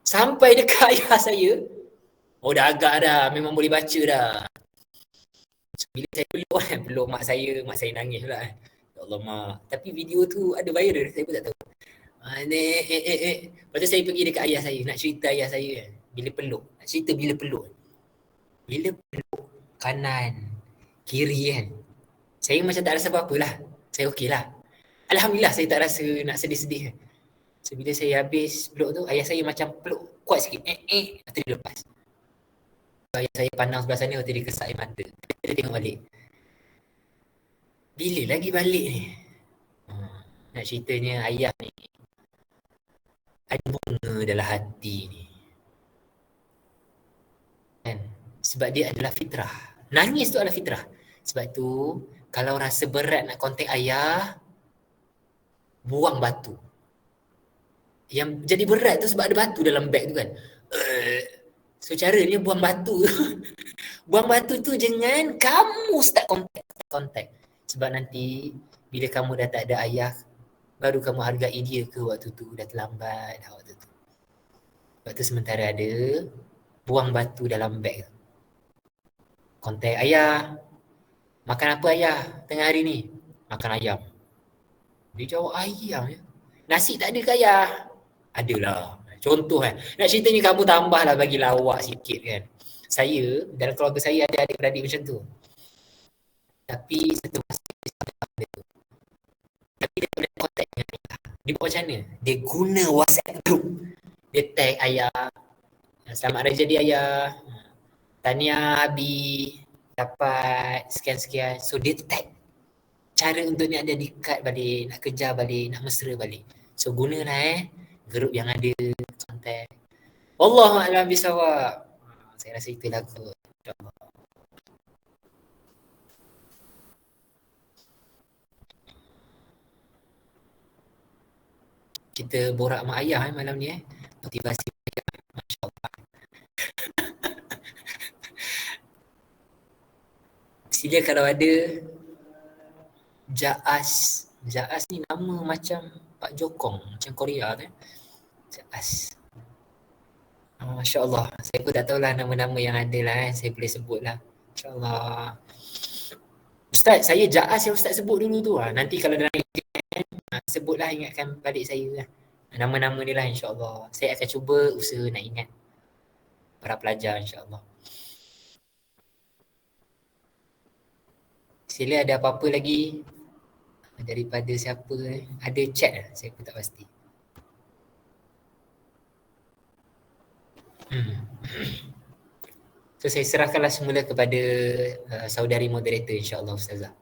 Sampai dekat ayah saya, dah agak dah, memang boleh baca dah. Bila saya peluk mak saya nangis pula kan. Ya Allah mak. Tapi video tu ada viral, saya pun tak tahu. Lepas tu saya pergi dekat ayah saya, nak cerita ayah saya kan. Bila peluk, nak cerita bila peluk. Bila peluk kanan, kiri kan. Saya macam tak rasa apa-apa lah. Saya okey lah. Alhamdulillah saya tak rasa nak sedih-sedih kan. So bila saya habis peluk tu, ayah saya macam peluk kuat sikit. Lepas tu dia lepas. Ayah saya pandang sebelah sana, dia kesak air mata. Dia tengok balik. Bila lagi balik ni? Nak ceritanya ayah ni ada bunga dalam hati ni. Kan? Sebab dia adalah fitrah. Nangis tu adalah fitrah. Sebab tu kalau rasa berat nak kontak ayah, buang batu. Yang jadi berat tu sebab ada batu dalam beg tu kan. So cara dia buang batu. Buang batu tu jangan kamu start kontak. Sebab nanti bila kamu dah tak ada ayah, baru kamu hargai dia ke waktu tu. Dah terlambat dah waktu tu. Sebab tu sementara ada, buang batu dalam beg. Kontak ayah. Makan apa ayah tengah hari ni? Makan ayam. Dia jawab ayam ya. Nasi tak ada ke ayah? Adalah. Contoh kan. Nak ceritanya kamu tambahlah bagi lawak sikit kan. Saya, dalam keluarga saya ada adik-beradik macam tu. Tapi satu masa dia tu. Tapi dia boleh kontak dengan ayah. Dia buat macam mana? Dia guna WhatsApp group. Dia tag ayah. Selamat hari jadi ayah. Tahniah Abi. Dapat sekian-sekian. So dia tag. Cara untuk ni ada dekat balik, nak kejar balik, nak mesra balik. So gunalah grup yang ada kontak. Wallahualam bisawab. Saya rasa itulah kot. InsyaAllah. Kita borak sama ayah malam ni motivasi ayah. Masya-Allah. Sila kalau ada Jaas. Jaas ni nama macam Pak Jokong, macam Korea kan. Jaas. Masya Allah. Saya pun tak tahulah nama-nama yang ada lah saya boleh sebut lah. InsyaAllah. Ustaz, saya Jaas yang Ustaz sebut dulu tu. Nanti kalau dalam exam, sebutlah, ingatkan balik saya lah. Nama-nama dia lah insyaAllah. Saya akan cuba usaha nak ingat para pelajar insyaAllah. Sila ada apa-apa lagi daripada siapa? Ada chat lah, saya pun tak pasti. So saya serahkanlah semula kepada saudari moderator insyaAllah Ustazah.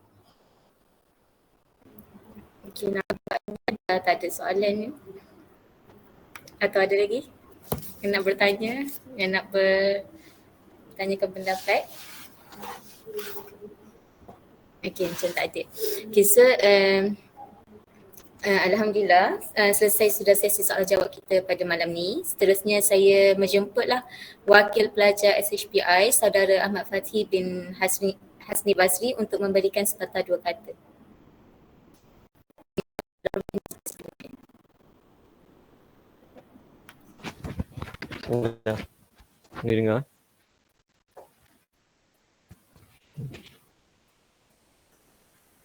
Okay, nampaknya tak ada soalan ni. Atau ada lagi yang nak bertanya, yang nak bertanyakan pendapat? Okay, macam tak ada. Okay, so Alhamdulillah selesai sudah sesi soal jawab kita pada malam ni. Seterusnya saya menjemputlah wakil pelajar SHPI Saudara Ahmad Fathi bin Hasni Basri untuk memberikan sepatah dua kata. Boleh dengar?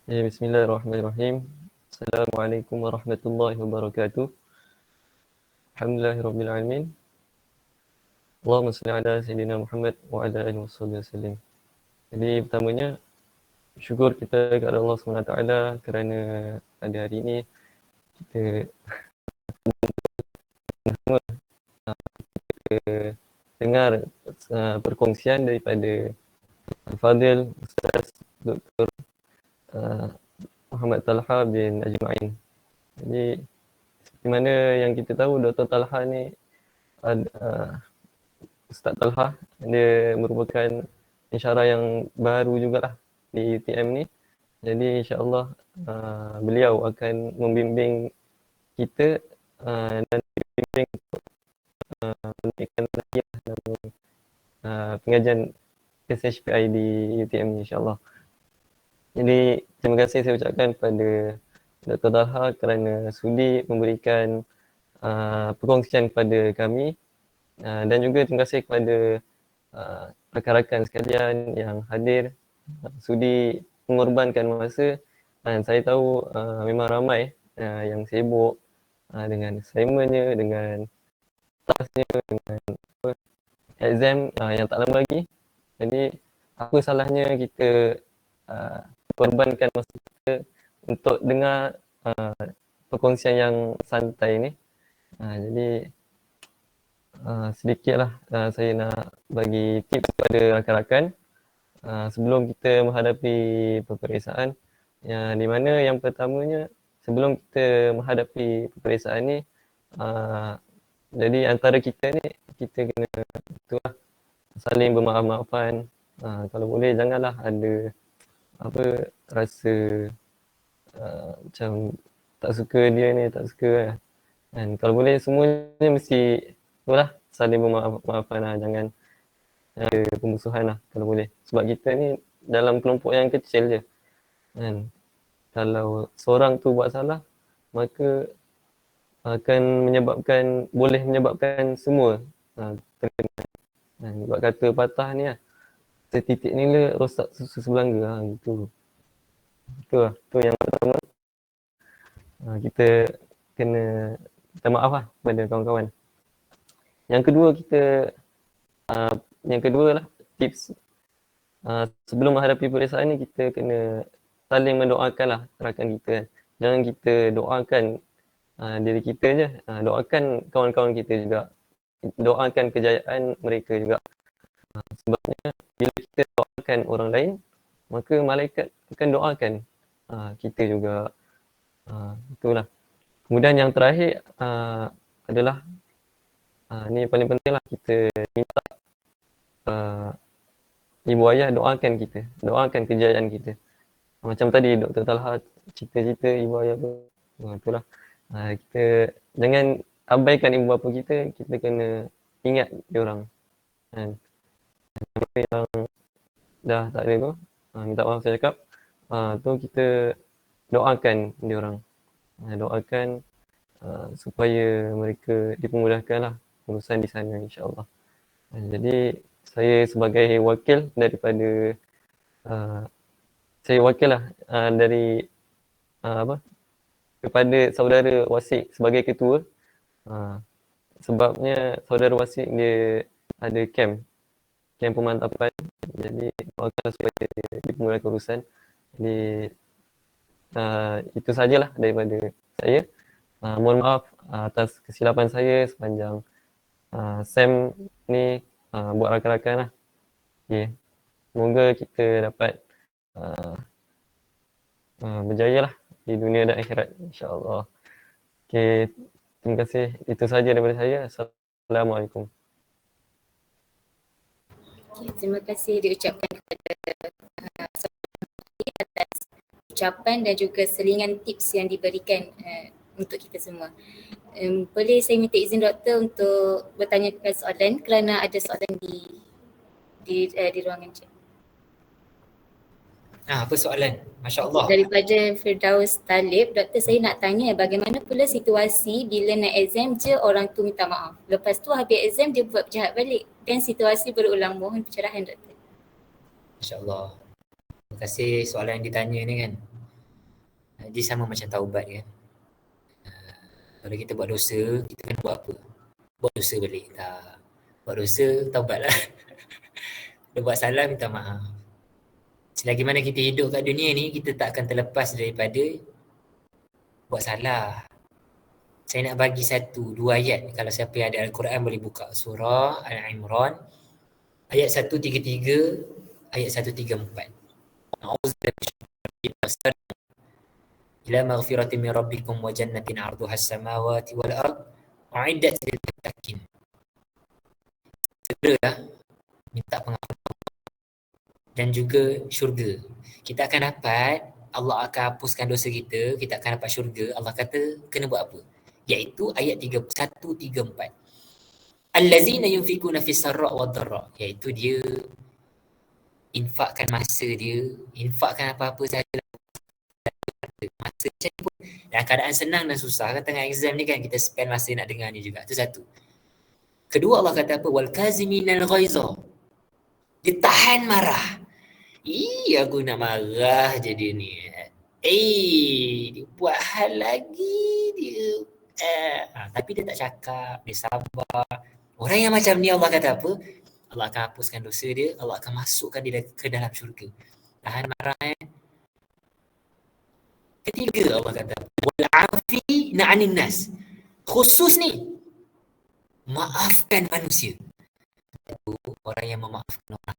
Ya, bismillahirrahmanirrahim. Assalamualaikum warahmatullahi wabarakatuh. Alhamdulillahirabbil alamin. Allahumma salli ala sayyidina Muhammad wa ala alihi wasallam. Jadi pertamanya syukur kita kepada Allah SWT kerana pada hari ini kita dengar perkongsian daripada Al-Fadhil Ustaz Dr. Muhammad Talha bin Ajma'in. Jadi seperti mana yang kita tahu, Dr. Talha ni Ustaz Talha, dia merupakan pensyarah yang baru jugalah di UTM ni. Jadi insya-Allah beliau akan membimbing kita dan membimbing memberikan pengajian SHPI di UTM ni insya-Allah. Jadi terima kasih saya ucapkan kepada Dr. Talha kerana sudi memberikan perkongsian kepada kami, dan juga terima kasih kepada rakan-rakan sekalian yang hadir, sudi mengorbankan masa. Dan saya tahu memang ramai yang sibuk dengan assignmentnya, dengan tasnya, dengan exam yang tak lama lagi. Jadi apa salahnya kita korbankan masa kita untuk dengar perkongsian yang santai ni. Jadi sedikitlah saya nak bagi tips kepada rakan-rakan sebelum kita menghadapi peperiksaan. Di mana yang pertamanya, sebelum kita menghadapi peperiksaan ni, jadi antara kita ni, kita kena itulah saling bermaaf-maafan. Kalau boleh janganlah ada rasa macam tak suka dia ni, tak suka kan. Kalau boleh semuanya mesti saling bermaaf-maafan lah. Jangan ada permusuhan lah kalau boleh. Sebab kita ni dalam kelompok yang kecil je kan. Kalau seorang tu buat salah, maka boleh menyebabkan semua terkena. Buat kata patah ni lah, setitik nila rosak susu sebelangga gitu. Itu lah, tu yang pertama. Kita kena minta maaf lah kepada kawan-kawan. Yang kedua lah tips sebelum menghadapi peperiksaan ni, kita kena saling mendoakan lah rakan kita kan. Jangan kita doakan diri kita je, doakan kawan-kawan kita juga, doakan kejayaan mereka juga. Sebabnya bila kita doakan orang lain, maka malaikat akan doakan kita juga. Itulah. Kemudian yang terakhir adalah ni paling penting lah, kita minta ibu ayah doakan kita, doakan kejayaan kita. Macam tadi Dr. Talha cerita-cerita ibu ayah tu, itulah. Kita jangan abaikan ibu bapa kita, kita kena ingat diorang kan. Yang dah tak ada tu, minta maaf saya cakap, tu kita doakan diorang, doakan supaya mereka dipermudahkan lah urusan di sana insyaAllah. Jadi saya sebagai wakil daripada dari kepada saudara Wasik sebagai ketua, sebabnya saudara Wasik dia ada camp pemantapan, jadi doakan supaya dipermudahkan urusan. Jadi itu sajalah daripada saya. Mohon maaf atas kesilapan saya sepanjang SEM ni buat rakan-rakan lah. Okay. Semoga kita dapat berjaya lah di dunia dan akhirat insyaAllah. Okay. Terima kasih. Itu saja daripada saya. Assalamualaikum. Okay, terima kasih diucapkan kepada atas ucapan dan juga selingan tips yang diberikan untuk kita semua. Boleh saya minta izin doktor untuk bertanyakan soalan kerana ada soalan di ruangan chat. Apa soalan? Masya Allah. Daripada Firdaus Talib, doktor saya nak tanya bagaimana pula situasi bila nak exam je orang tu minta maaf. Lepas tu habis exam dia buat jahat balik dan situasi berulang. Mohon pencerahan doktor. Masya Allah. Terima kasih soalan yang ditanya ni kan. Dia sama macam taubat kan. Kalau kita buat dosa, kita kena buat apa? Buat dosa balik. Tak. Buat dosa, taubat lah. Kalau buat salah, minta maaf. Selagi mana kita hidup kat dunia ni, kita tak akan terlepas daripada buat salah. Saya nak bagi 1-2 ayat. Kalau siapa yang ada Al-Quran boleh buka. Surah Al-Imran. Ayat 133, ayat 134. Ila maghfiratin min rabbikum wa jannatin 'arduha as-samawati wal ard u'iddat lil muttaqin. Segeralah minta pengampunan dan juga syurga. Kita akan dapat, Allah akan hapuskan dosa kita, kita akan dapat syurga. Allah kata kena buat apa? Iaitu ayat 134. Allazina yunfikuna fis sarra' wad dharra, iaitu dia infakkan masa dia, infakkan apa-apa sahaja masa macam ni pun. Dalam keadaan senang dan susah kan, tengah exam ni kan kita spend masa nak dengar ni juga. Itu satu. Kedua Allah kata apa? Wal kaziminal ghaiza. Dia tahan marah. Aku nak marah jadi ni. Dia buat hal lagi dia. Tapi dia tak cakap, dia sabar. Orang yang macam ni Allah kata apa? Allah akan hapuskan dosa dia, Allah akan masukkan dia ke dalam syurga. Tahan marah Ketiga Allah kata wal afina 'anil nas. Khusus ni maafkan manusia. Itu orang yang memaafkan orang,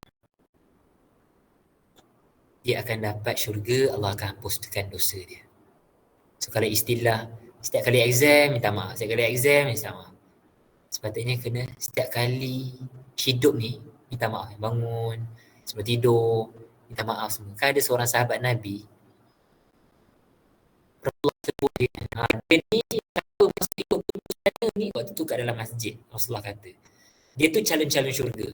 dia akan dapat syurga, Allah akan hapuskan dosa dia. So kalau istilah setiap kali exam minta maaf, setiap kali exam minta maaf. Sepatutnya kena setiap kali hidup ni minta maaf. Bangun, sebelum tidur, minta maaf semua. Kan ada seorang sahabat Nabi, Rasulullah sebut dia, dia ni siapa masuk ikut pintu sana ni, waktu tu kat dalam masjid, Rasulullah kata. Dia tu calon-calon syurga.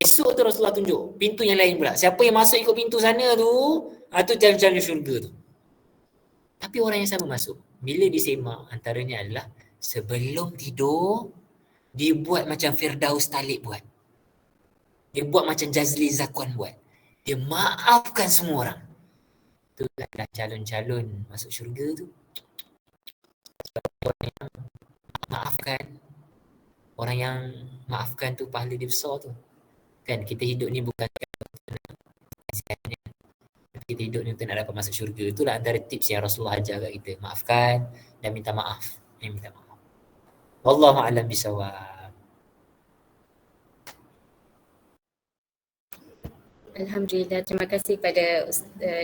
Esok tu Rasulullah tunjuk pintu yang lain pula. Siapa yang masuk ikut pintu sana tu, tu calon-calon syurga tu. Tapi orang yang sama masuk. Bila disemak, antaranya adalah sebelum tidur, dia buat macam Firdaus Talib buat. Dia buat macam Jazli Zakwan buat. Dia maafkan semua orang. Itu adalah calon-calon masuk syurga tu. Orang yang maafkan. Orang yang maafkan tu pahala dia besar tu. Kan kita hidup ni bukan kita hidup ni untuk nak dapat masuk syurga. Itulah antara tips yang Rasulullah ajar kat kita. Maafkan dan minta maaf. Minta maaf. Wallahu a'lam bisawab. Alhamdulillah, terima kasih kepada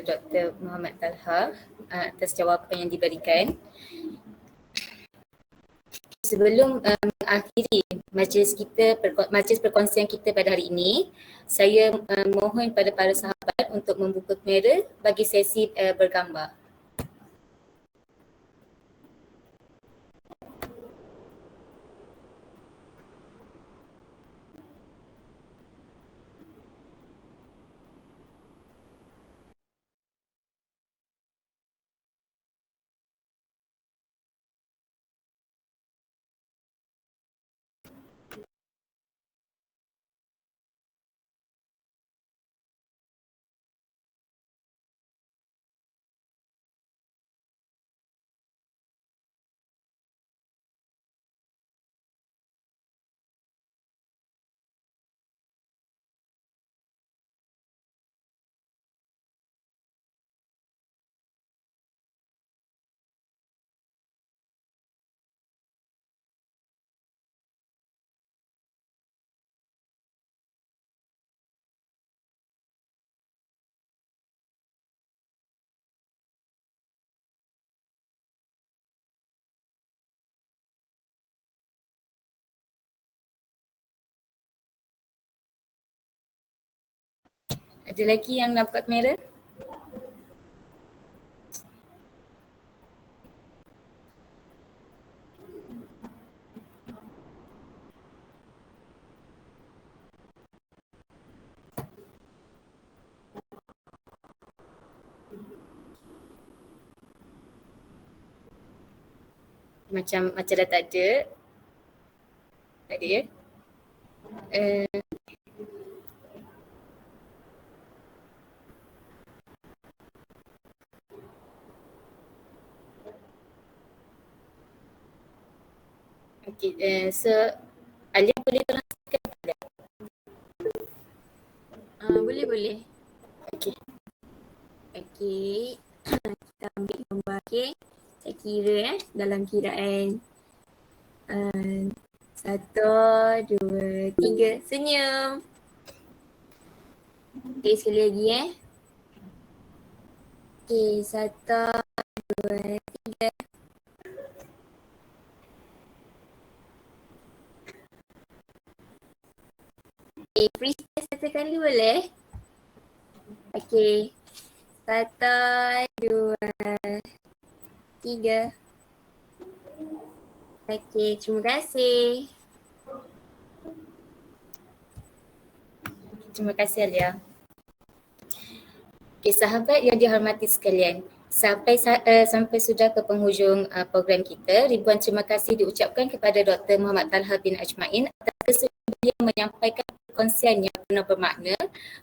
Dr. Muhammad Talha atas jawapan yang diberikan. Sebelum mengakhiri majlis perkongsian kita pada hari ini, saya mohon pada para sahabat untuk membuka kamera bagi sesi bergambar. Ada lagi yang nak buka kamera? Macam dah tak ada. Tak ada ya? Okay, so Alia boleh terangkan tak? Boleh. Okay. Okey. Kita ambil gambar. Okey. Saya kira dalam kiraan 1, 2, 3. Senyum. Okey, sekali lagi Okey, 1, 2, 3. Freestyle satu kali boleh? Okey. 1, 2, 3. Okey, terima kasih. Terima kasih Alia. Okay, sahabat yang dihormati sekalian, sampai sudah ke penghujung program kita. Ribuan terima kasih diucapkan kepada Dr. Muhammad Talha bin Ajmain atas kesudian beliau menyampaikan perkongsian yang penuh bermakna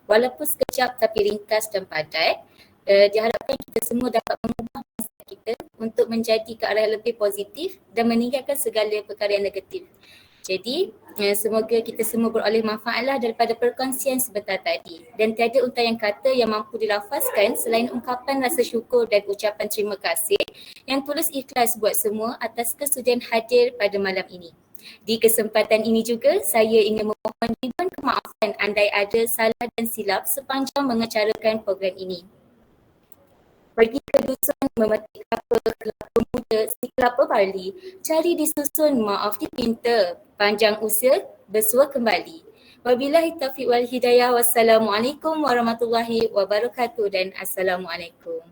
walaupun sekejap tapi ringkas dan padat. Diharapkan kita semua dapat mengubah mindset kita untuk menjadi ke arah lebih positif dan meninggalkan segala perkara yang negatif. Jadi, semoga kita semua beroleh manfaatlah daripada perkongsian sebentar tadi. Dan tiada untaian kata yang mampu dilafazkan selain ungkapan rasa syukur dan ucapan terima kasih yang tulus ikhlas buat semua atas kesudian hadir pada malam ini. Di kesempatan ini juga, saya ingin memohon ribuan kemaafan andai ada salah dan silap sepanjang mengecarakan program ini. Pergi ke dusun memetik kelapa muda, si kelapa barli. Cari disusun, maaf dipinta. Panjang usia, bersua kembali. Wabillahi taufiq wal hidayah. Wassalamualaikum warahmatullahi wabarakatuh dan assalamualaikum.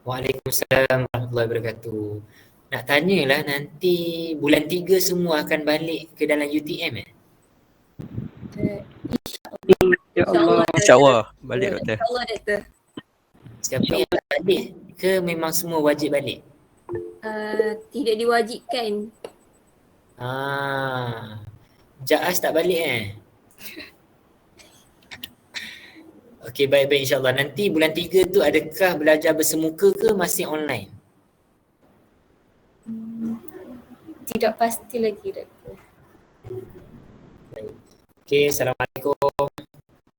Waalaikumsalam warahmatullahi wabarakatuh. Nak tanyalah nanti bulan 3 semua akan balik ke dalam UTM InsyaAllah. InsyaAllah balik doktor. InsyaAllah doktor. Siapa yang tak balik ke memang semua wajib balik? Tidak diwajibkan. Jaaz tak balik Okey, baik-baik insyaAllah. Nanti bulan 3 tu adakah belajar bersemuka ke masih online? Tidak pasti lagi doktor. Okey, Assalamualaikum.